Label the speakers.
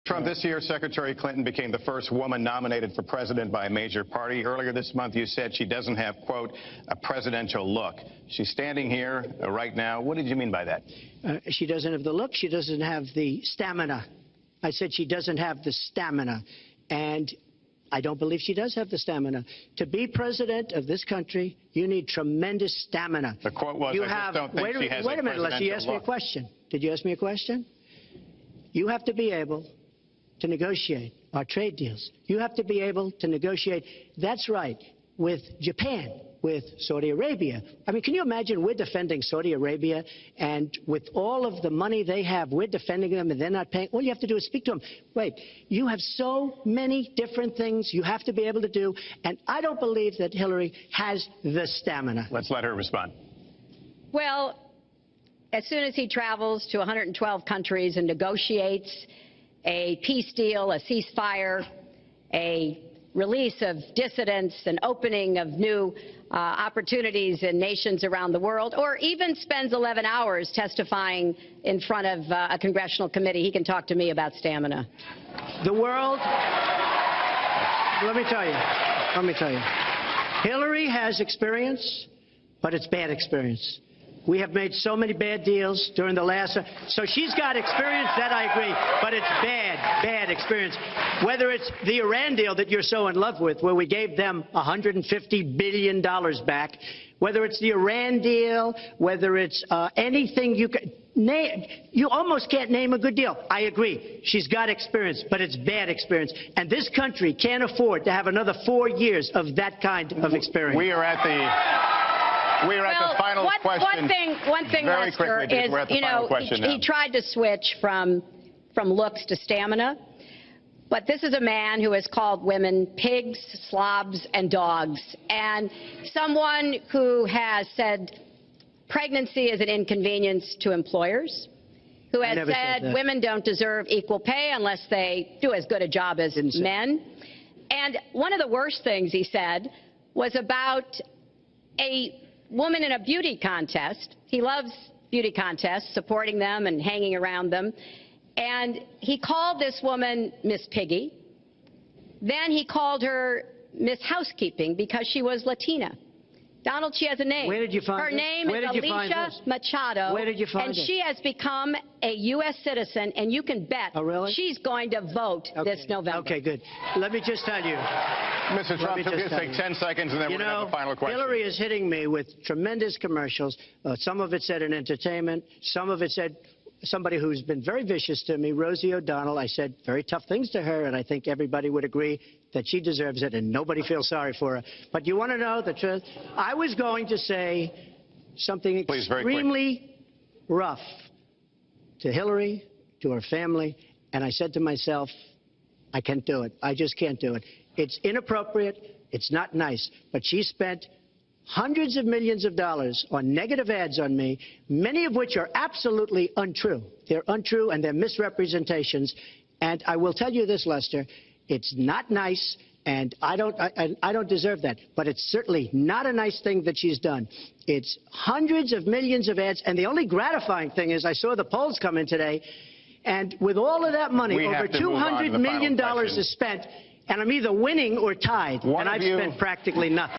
Speaker 1: Trump, this year, Secretary Clinton became the first woman nominated for president by a major party. Earlier this month, you said she doesn't have, quote, a presidential look. She's standing here right now. What did you mean by that?
Speaker 2: She doesn't have the look. She doesn't have the stamina. I said she doesn't have the stamina. And I don't believe she does have the stamina. To be president of this country, you need tremendous stamina.
Speaker 1: The quote was, I just don't think she has a presidential look.
Speaker 2: Wait a minute, Leslie, you asked me a question. Did you ask me a question? You have to be able to negotiate our trade deals. You have to be able to negotiate, that's right, with Japan, with Saudi Arabia. I mean, can you imagine we're defending Saudi Arabia, and with all of the money they have, we're defending them and they're not paying? All you have to do is speak to them. Wait, you have so many different things you have to be able to do, and I don't believe that Hillary has the stamina.
Speaker 1: Let's let her respond.
Speaker 3: Well, as soon as he travels to 112 countries and negotiates a peace deal, a ceasefire, a release of dissidents, an opening of new opportunities in nations around the world, or even spends 11 hours testifying in front of a congressional committee, he can talk to me about stamina.
Speaker 2: The world, let me tell you, Hillary has experience, but it's bad experience. We have made so many bad deals during the last... So she's got experience, that I agree, but it's bad experience. Whether it's the Iran deal that you're so in love with, where we gave them $150 billion back, whether it's the Iran deal, whether it's anything you can name, you almost can't name a good deal. I agree. She's got experience, but it's bad experience. And this country can't afford to have another 4 years of that kind of experience.
Speaker 1: We are at the final question.
Speaker 3: One thing,
Speaker 1: very
Speaker 3: Lester,
Speaker 1: quickly,
Speaker 3: is,
Speaker 1: we're at the final question now.
Speaker 3: He tried to switch from looks to stamina, but this is a man who has called women pigs, slobs, and dogs, and someone who has said pregnancy is an inconvenience to employers, who has said women don't deserve equal pay unless they do as good a job as men. And one of the worst things he said was about a woman in a beauty contest. He loves beauty contests, supporting them and hanging around them. And he called this woman Miss Piggy. Then he called her Miss Housekeeping because she was Latina. Donald, she has a name.
Speaker 2: Where did you find
Speaker 3: her
Speaker 2: this?
Speaker 3: name
Speaker 2: Where
Speaker 3: is
Speaker 2: did you find
Speaker 3: Alicia
Speaker 2: this?
Speaker 3: Machado.
Speaker 2: Where did you find
Speaker 3: and
Speaker 2: it?
Speaker 3: she has become a U.S. citizen, and you can bet she's going to vote this November.
Speaker 2: Okay, good. Let me just tell you.
Speaker 1: Mr. Trump, just take 10 seconds, and then we're going to have a final question.
Speaker 2: Hillary is hitting me with tremendous commercials. Some of it said in entertainment. Some of it said somebody who's been very vicious to me, Rosie O'Donnell. I said very tough things to her, and I think everybody would agree that she deserves it, and nobody feels sorry for her. But you want to know the truth? I was going to say something extremely rough to Hillary, to her family, and I said to myself, I can't do it. I just can't do it. It's inappropriate. It's not nice. But she spent hundreds of millions of dollars on negative ads on me, many of which are absolutely untrue. They're untrue and they're misrepresentations. And I will tell you this, Lester, it's not nice, and I don't deserve that. But it's certainly not a nice thing that she's done. It's hundreds of millions of ads, and the only gratifying thing is I saw the polls come in today, and with all of that money, over $200 million is spent, and I'm either winning or tied, and I've spent practically nothing.